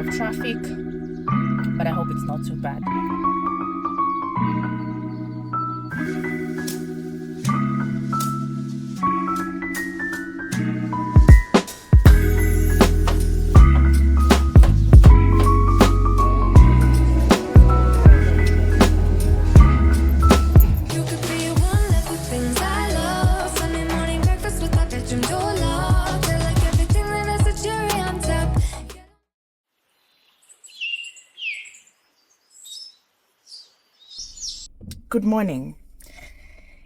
of traffic, but I hope it's not too bad. Good morning.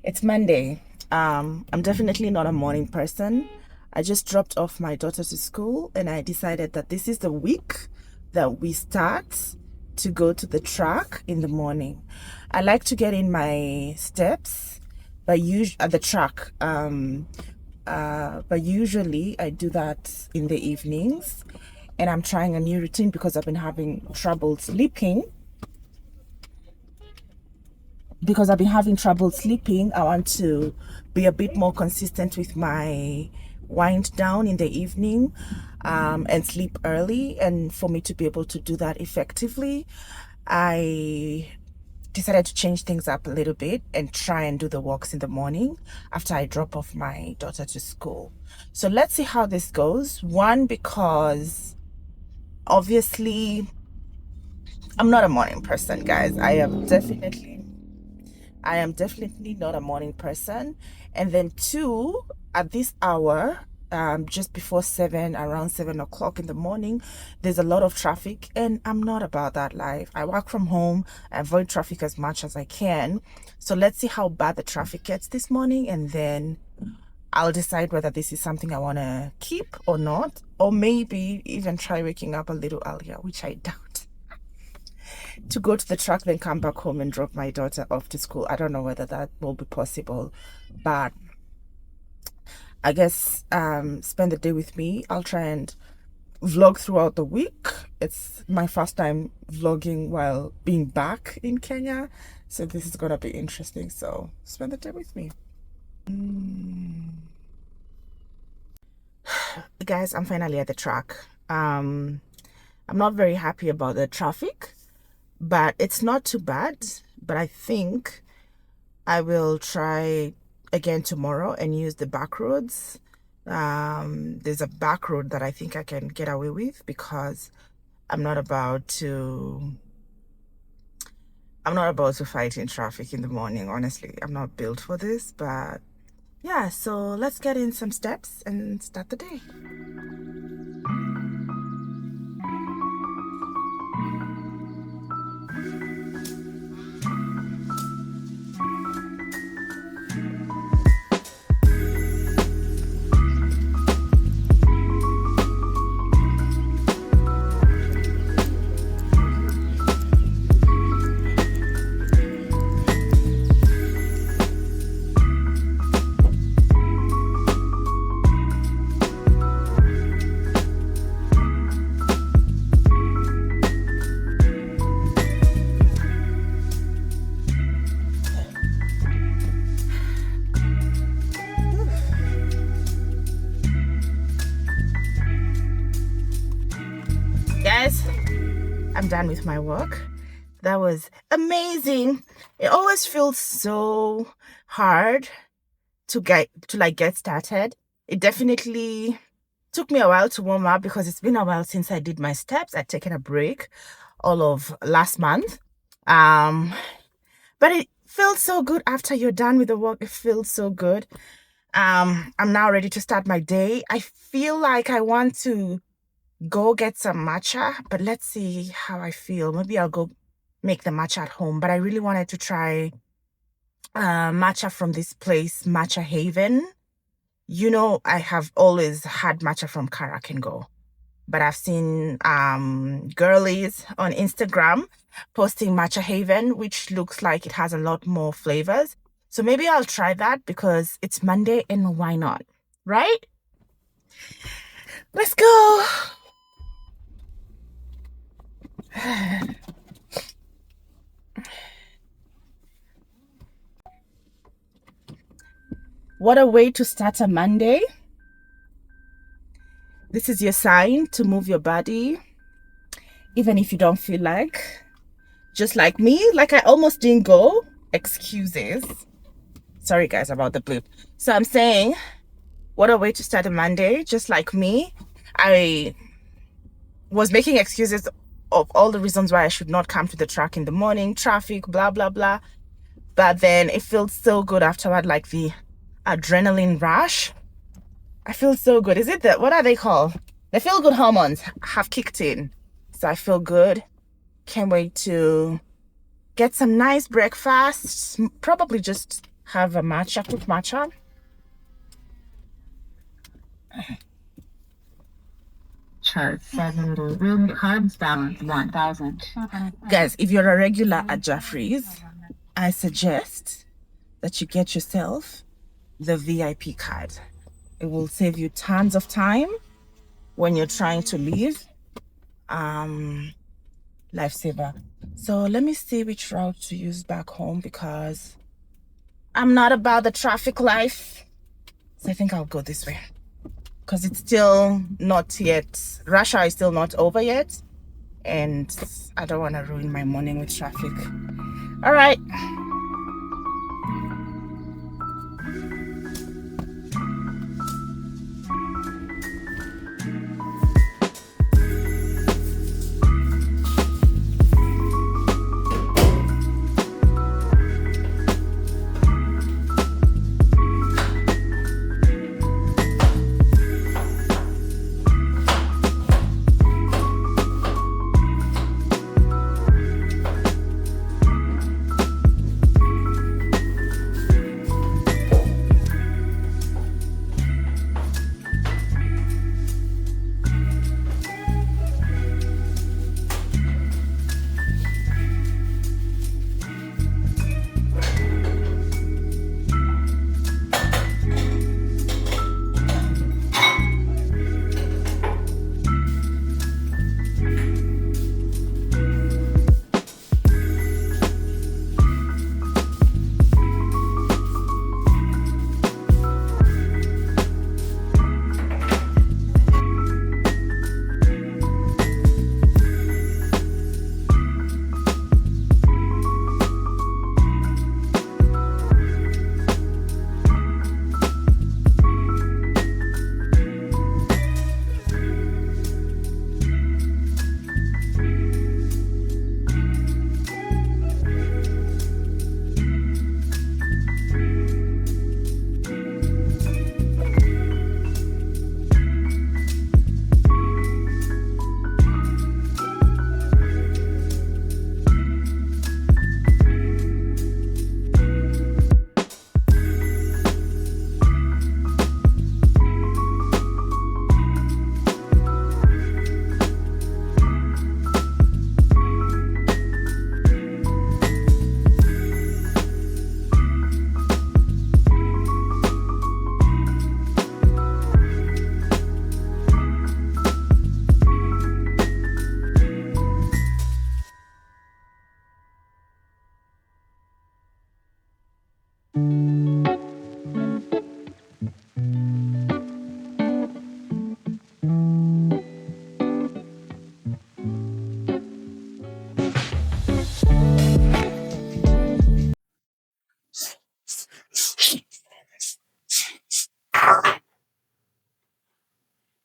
It's Monday. I'm definitely not a morning person. I just dropped off my daughter to school and I decided that this is the week that we start to go to the track in the morning. I like to get in my steps at the track. But usually I do that in the evenings, and I'm trying a new routine because I've been having trouble sleeping. I want to be a bit more consistent with my wind down in the evening, and sleep early. And for me to be able to do that effectively, I decided to change things up a little bit and try and do the walks in the morning after I drop off my daughter to school. So let's see how this goes. One, because obviously I'm not a morning person, guys. I am definitely not a morning person. And then two, at this hour, just before 7, around 7 o'clock in the morning, there's a lot of traffic, and I'm not about that life. I work from home, I avoid traffic as much as I can. So let's see how bad the traffic gets this morning, and then I'll decide whether this is something I want to keep or not, or maybe even try waking up a little earlier, which I doubt, to go to the track, then come back home and drop my daughter off to school. I don't know whether that will be possible, but I guess spend the day with me. I'll try and vlog throughout the week. It's my first time vlogging while being back in Kenya, so this is gonna be interesting. So spend the day with me. Guys, I'm finally at the track. I'm not very happy about the traffic, but it's not too bad. But I think I will try again tomorrow and use the back roads. There's a back road that I think I can get away with, because I'm not about to fight in traffic in the morning. Honestly, I'm not built for this. But yeah, so let's get in some steps and start the day. Guys, I'm done with my work. That was amazing. It always feels so hard to get started. It definitely took me a while to warm up, because it's been a while since I did my steps. I'd taken a break all of last month. But it feels so good after you're done with the work. It feels so good. I'm now ready to start my day. I feel like I want to go get some matcha, but let's see how I feel. Maybe I'll go make the matcha at home. But I really wanted to try matcha from this place, Matcha Haven. You know, I have always had matcha from Karak and Go, but I've seen girlies on Instagram posting Matcha Haven, which looks like it has a lot more flavors. So maybe I'll try that, because it's Monday and why not, right? Let's go. What a way to start a Monday. This is your sign to move your body even if you don't feel like. Just like me, like I almost didn't go. Excuses. Sorry guys about the blip. So I'm saying, what a way to start a Monday. Just like me, I was making excuses of all the reasons why I should not come to the track in the morning, traffic, blah, blah, blah. But then it feels so good afterward, like the adrenaline rush. I feel so good. Is it that, what are they called? The feel good hormones have kicked in. So I feel good. Can't wait to get some nice breakfast. Probably just have a matcha, quick matcha. Chart 70. Room carbs balance 1000. Guys, if you're a regular at Jeffrey's, I suggest that you get yourself the VIP card. It will save you tons of time when you're trying to leave. Lifesaver. So let me see which route to use back home because I'm not about the traffic life. So I think I'll go this way because it's still not yet, rush hour is still not over yet. And I don't want to ruin my morning with traffic. All right.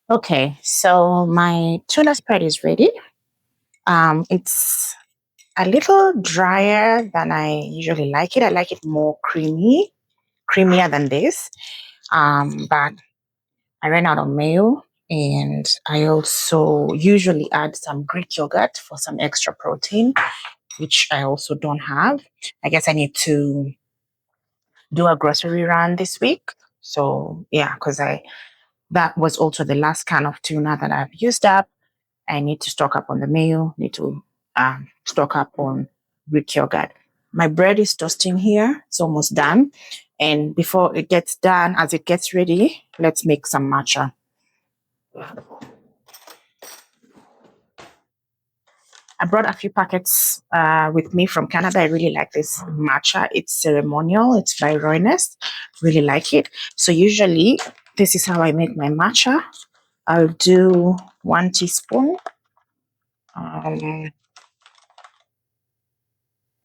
Okay, so my tuna spread is ready. It's a little drier than I usually like it. I like it more creamier than this. But I ran out of mayo, and I also usually add some Greek yogurt for some extra protein, which I also don't have. I guess I need to do a grocery run this week. So yeah, because that was also the last can of tuna that I've used up. I need to stock up on the mayo, need to stock up on Greek yogurt. My bread is toasting here. It's almost done. And before it gets done, as it gets ready, let's make some matcha. I brought a few packets with me from Canada. I really like this matcha. It's ceremonial. It's by Roynest. Really like it. So usually, this is how I make my matcha. I'll do 1 teaspoon um,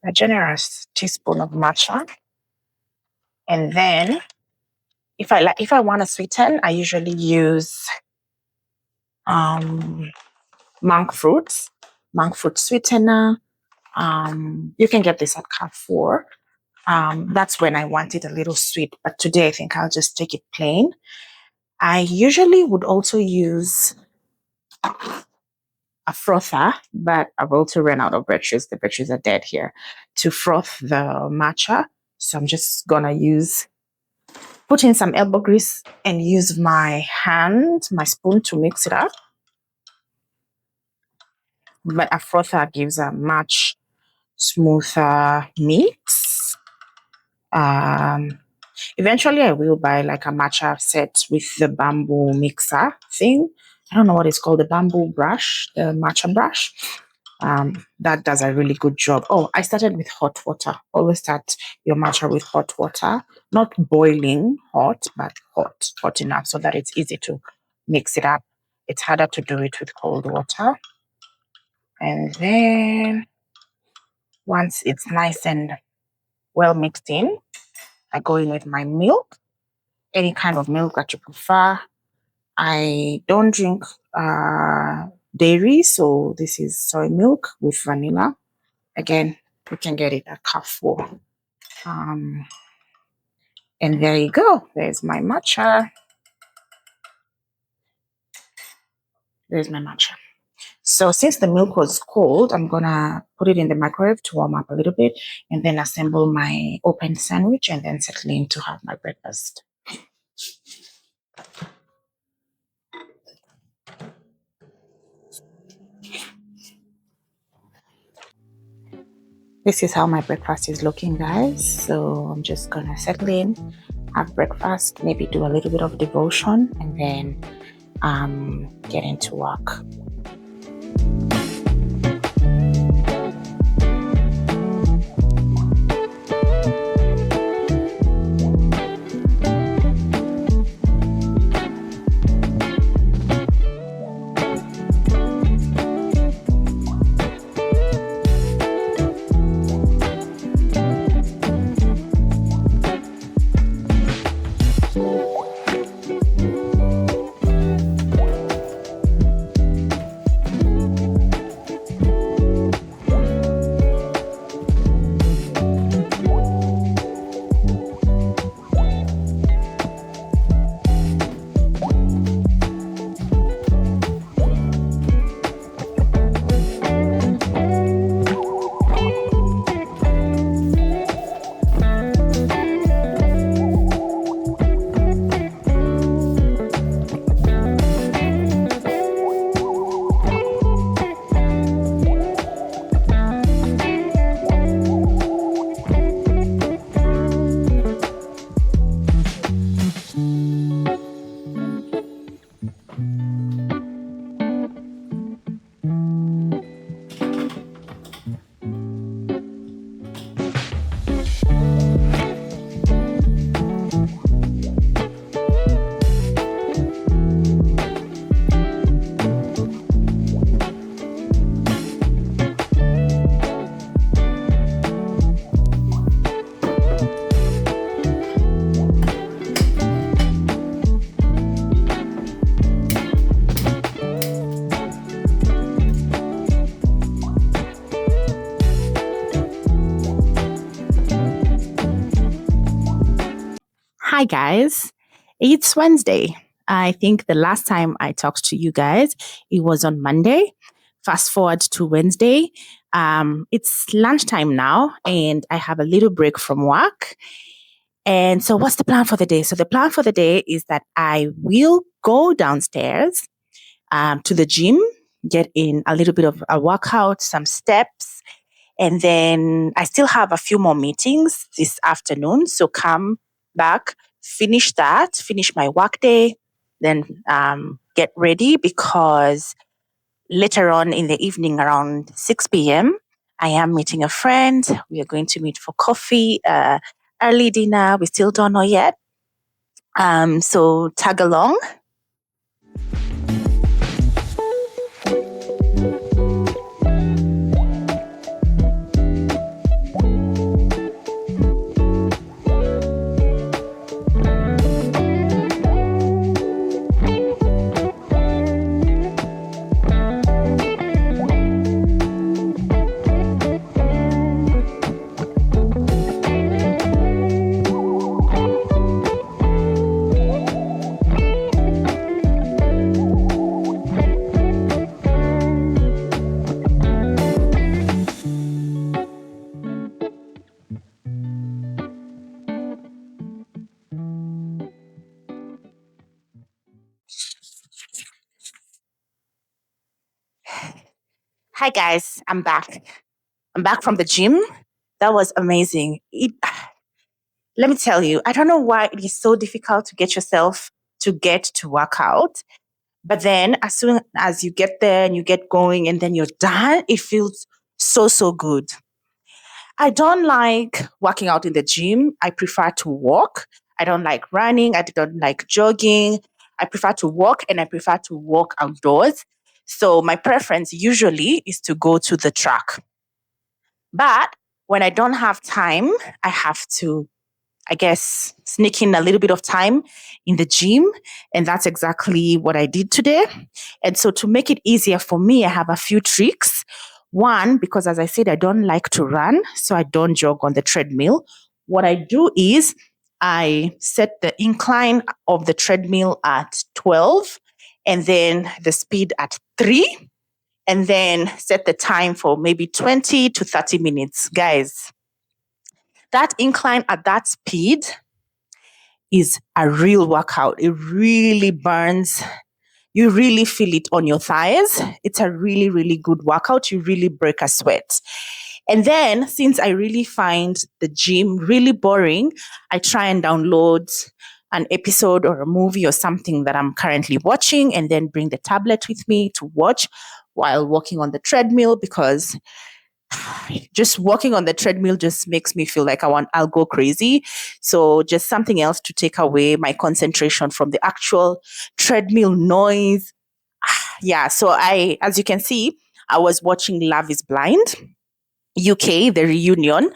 a generous teaspoon of matcha. And then if I want to sweeten, I usually use monk fruits, monk fruit sweetener. You can get this at Carrefour. That's when I want it a little sweet, but today I think I'll just take it plain. I usually would also use a frother, but I've also run out of batteries. The batteries are dead here to froth the matcha. So I'm just gonna put in some elbow grease and use my spoon to mix it up. But a frother gives a much smoother mix. Eventually I will buy like a matcha set with the bamboo mixer thing. I don't know what it's called, the bamboo brush, the matcha brush. That does a really good job. Oh, I started with hot water. Always start your matcha with hot water, not boiling hot, but hot enough so that it's easy to mix it up. It's harder to do it with cold water. And then once it's nice and well mixed in, I go in with my milk, any kind of milk that you prefer. I don't drink dairy, so this is soy milk with vanilla. Again, you can get it at Carrefour. And there you go. There's my matcha. There's my matcha. So since the milk was cold, I'm gonna put it in the microwave to warm up a little bit and then assemble my open sandwich and then settle in to have my breakfast. This is how my breakfast is looking, guys. So I'm just gonna settle in, have breakfast, maybe do a little bit of devotion, and then get into work. Hi, guys. It's Wednesday. I think the last time I talked to you guys, it was on Monday. Fast forward to Wednesday. It's lunchtime now, and I have a little break from work. And so, what's the plan for the day? So, the plan for the day is that I will go downstairs to the gym, get in a little bit of a workout, some steps, and then I still have a few more meetings this afternoon. So, come back, finish my work day, then get ready because later on in the evening around 6 p.m., I am meeting a friend. We are going to meet for coffee, early dinner. We still don't know yet. So tag along. Hi guys, I'm back. I'm back from the gym. That was amazing. Let me tell you, I don't know why it is so difficult to get yourself to get to work out. But then as soon as you get there and you get going and then you're done, it feels so good. I don't like working out in the gym. I prefer to walk. I don't like running. I don't like jogging. I prefer to walk and I prefer to walk outdoors. So my preference usually is to go to the track. But when I don't have time, I have to, I guess, sneak in a little bit of time in the gym. And that's exactly what I did today. And so to make it easier for me, I have a few tricks. One, because as I said, I don't like to run, so I don't jog on the treadmill. What I do is I set the incline of the treadmill at 12 and then the speed at 3 and then set the time for maybe 20 to 30 minutes. Guys, that incline at that speed is a real workout. It really burns. You really feel it on your thighs. It's a really good workout. You really break a sweat. And then, since I really find the gym really boring, I try and download an episode or a movie or something that I'm currently watching and then bring the tablet with me to watch while walking on the treadmill because just walking on the treadmill just makes me feel like I'll go crazy. So just something else to take away my concentration from the actual treadmill noise. Yeah. So as you can see, I was watching Love is Blind, UK, the reunion.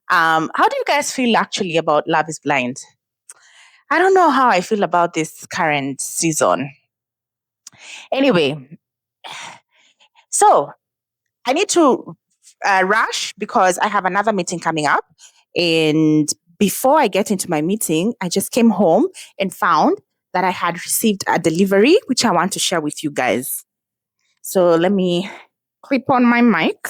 How do you guys feel actually about Love is Blind? I don't know how I feel about this current season. Anyway, so I need to rush because I have another meeting coming up. And before I get into my meeting, I just came home and found that I had received a delivery, which I want to share with you guys. So let me clip on my mic.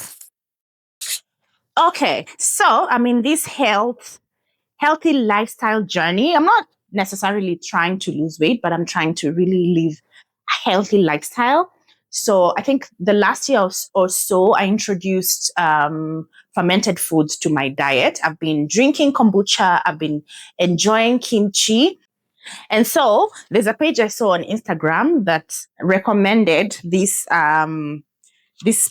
Okay, so I'm in this healthy lifestyle journey. I'm not necessarily trying to lose weight, but I'm trying to really live a healthy lifestyle. So I think the last year or so, I introduced fermented foods to my diet. I've been drinking kombucha. I've been enjoying kimchi. And so there's a page I saw on Instagram that recommended this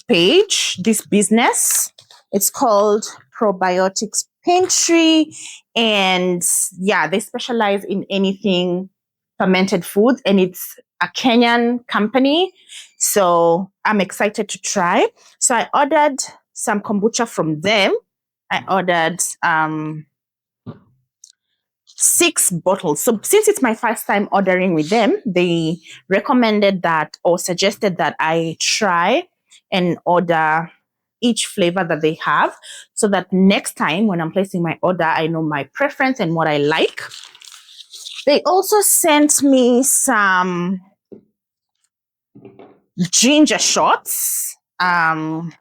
page, this business. It's called Probiotics Pantry. And yeah, they specialize in anything fermented foods, and it's a Kenyan company. So I'm excited to try. So I ordered some kombucha from them. I ordered 6 bottles. So since it's my first time ordering with them, they recommended that or suggested that I try and order each flavor that they have so that next time when I'm placing my order, I know my preference and what I like. They also sent me some ginger shots. I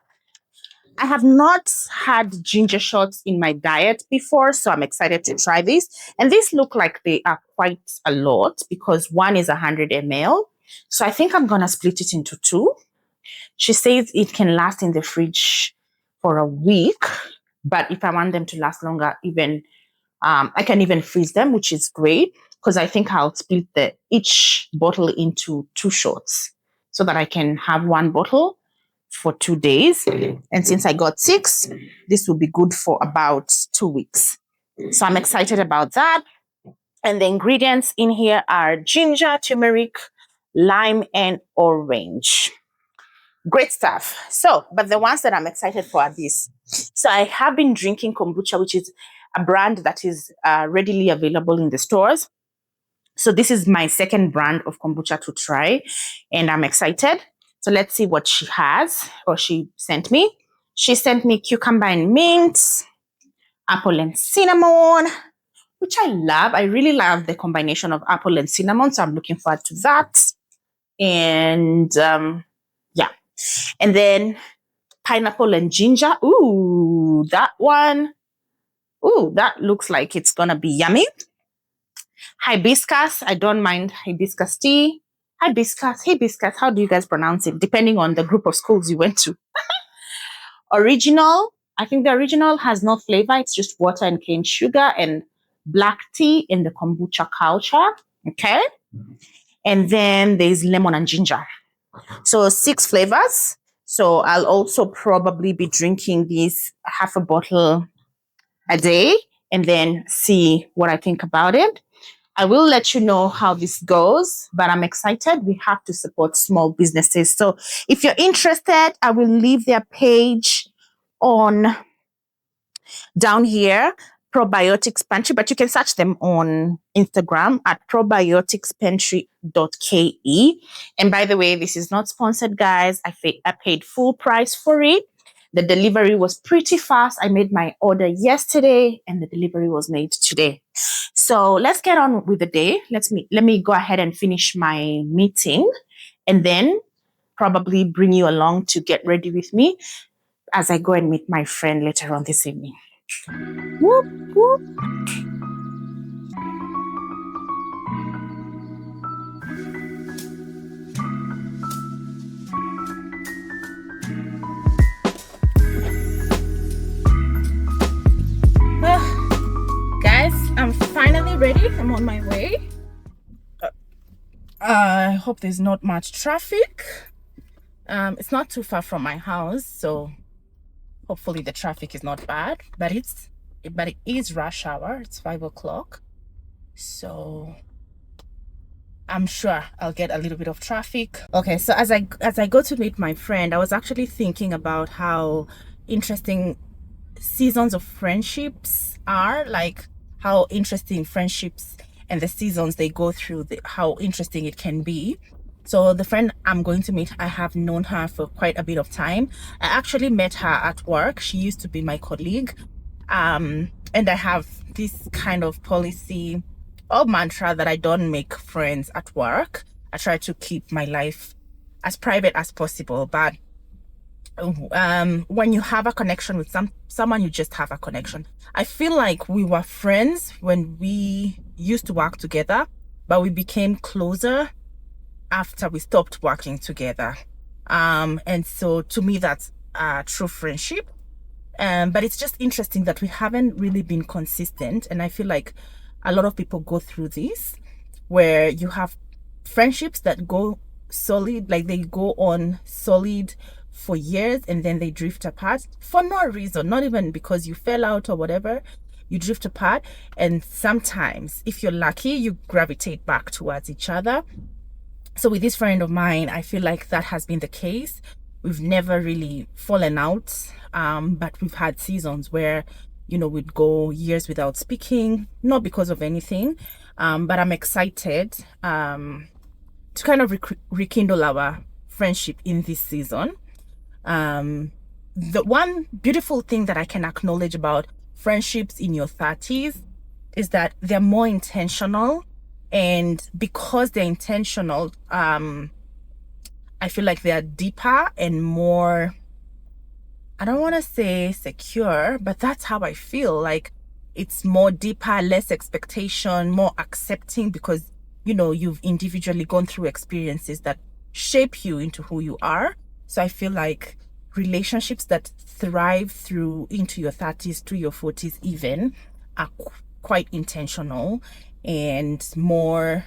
have not had ginger shots in my diet before, so I'm excited to try this. And these look like they are quite a lot because one is 100 ml. So I think I'm going to split it into 2. She says it can last in the fridge for a week, but if I want them to last longer, even I can even freeze them, which is great because I think I'll split each bottle into 2 shots so that I can have 1 bottle for 2 days. And since I got 6, this will be good for about 2 weeks. So I'm excited about that. And the ingredients in here are ginger, turmeric, lime, and orange. Great stuff. So, but the ones that I'm excited for are these. So I have been drinking kombucha, which is a brand that is readily available in the stores. So this is my second brand of kombucha to try, and I'm excited. So let's see what she has or she sent me. She sent me cucumber and mint, apple and cinnamon, which I love. I really love the combination of apple and cinnamon, so I'm looking forward to that. And yeah. And then pineapple and ginger. Ooh, that one. Ooh, that looks like it's gonna be yummy. Hibiscus. I don't mind hibiscus tea. hibiscus. How do you guys pronounce it? Depending on the group of schools you went to. Original. I think the original has no flavor. It's just water and cane sugar and black tea in the kombucha culture. Okay. And then there's lemon and ginger. So 6 flavors. So I'll also probably be drinking this half a bottle a day and then see what I think about it. I will let you know how this goes, but I'm excited. We have to support small businesses. So if you're interested, I will leave their page on down here, Probiotics Pantry, but you can search them on Instagram at probioticspantry.ke. And by the way, this is not sponsored, guys. I paid full price for it. The delivery was pretty fast. I made my order yesterday and the delivery was made today. So let's get on with the day. Let me go ahead and finish my meeting and then probably bring you along to get ready with me as I go and meet my friend later on this evening. Whoop, whoop. Guys, I'm finally ready. I'm on my way. I hope there's not much traffic. It's not too far from my house, so hopefully the traffic is not bad. But it is rush hour. It's 5 o'clock, so I'm sure I'll get a little bit of traffic. Okay, so as I go to meet my friend, I was actually thinking about how interesting seasons of friendships are, like how interesting friendships and the seasons they go through, how interesting it can be. So the friend I'm going to meet, I have known her for quite a bit of time. I actually met her at work. She used to be my colleague. And I have this kind of policy or mantra that I don't make friends at work. I try to keep my life as private as possible. But when you have a connection with someone, you just have a connection. I feel like we were friends when we used to work together, but we became closer after we stopped working together. And so to me, that's a true friendship. But it's just interesting that we haven't really been consistent. And I feel like a lot of people go through this, where you have friendships that go solid, like they go on solid for years and then they drift apart for no reason, not even because you fell out or whatever. You drift apart, and sometimes if you're lucky, you gravitate back towards each other. So with this friend of mine, I feel like that has been the case. We've never really fallen out, but we've had seasons where, we'd go years without speaking, not because of anything, but I'm excited to kind of rekindle our friendship in this season. The one beautiful thing that I can acknowledge about friendships in your 30s is that they're more intentional. And because they're intentional, I feel like they're deeper and more, I don't want to say secure, but that's how I feel. Like it's more deeper, less expectation, more accepting, because, you've individually gone through experiences that shape you into who you are. So I feel like relationships that thrive through into your 30s to your 40s even are quite intentional and more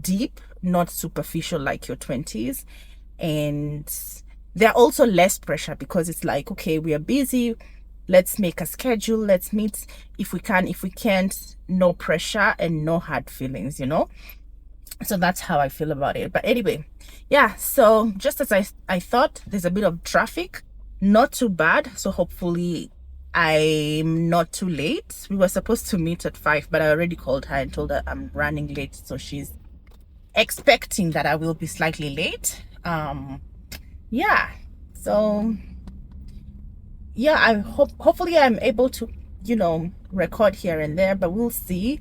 deep, not superficial like your 20s. And they're also less pressure, because it's like, okay, we are busy, let's make a schedule, let's meet if we can, if we can't, no pressure and no hard feelings, So that's how I feel about it. But anyway, yeah, so just as I thought, there's a bit of traffic, not too bad. So hopefully I'm not too late. We were supposed to meet at 5, but I already called her and told her I'm running late. So she's expecting that I will be slightly late. Yeah, so yeah, hopefully I'm able to, record here and there, but we'll see.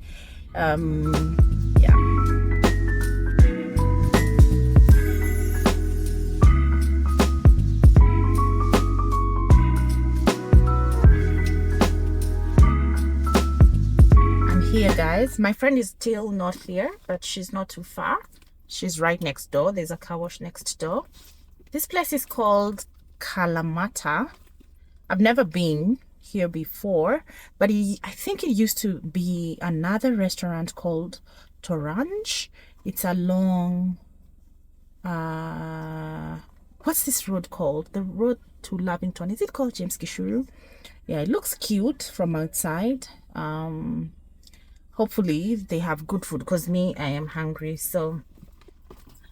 Yeah. Here, guys, my friend is still not here, but she's not too far. She's right next door. There's a car wash next door. This place is called Kalamata. I've never been here before, but I think it used to be another restaurant called Torange. It's along what's this road called? The road to Lavington. Is it called James Gishuru? Yeah, it looks cute from outside. Hopefully they have good food, because me, I am hungry. So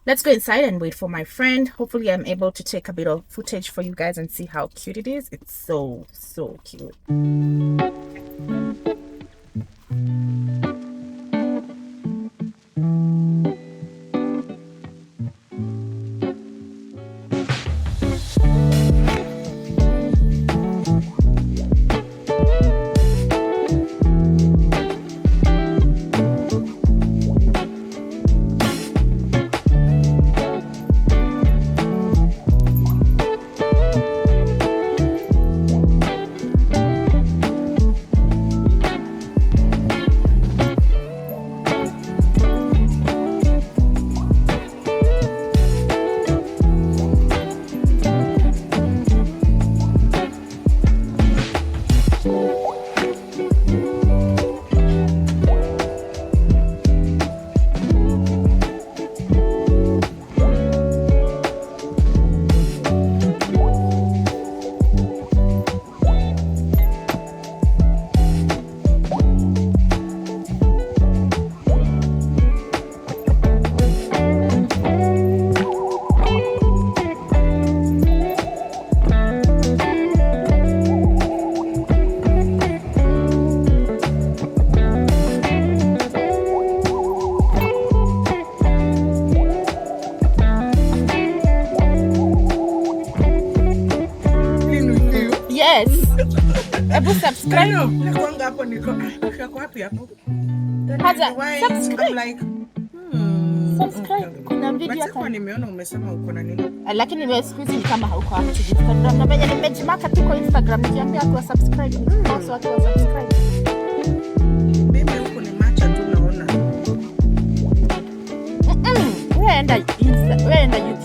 let's go inside and wait for my friend. Hopefully I'm able to take a bit of footage for you guys and see how cute it is. It's so cute. Yes. Ebu subscribe. Subscribe. Subscribe. Kuna video hata nimeona umesema uko na nini. Lakini wewe siku hizi kama hauko active Instagram, na venye nimejimaka tu kwa Instagram nikiambia watu subscribe. Also watu subscribe. Mimi huko ni matcha tu naona. Wewe enda YouTube.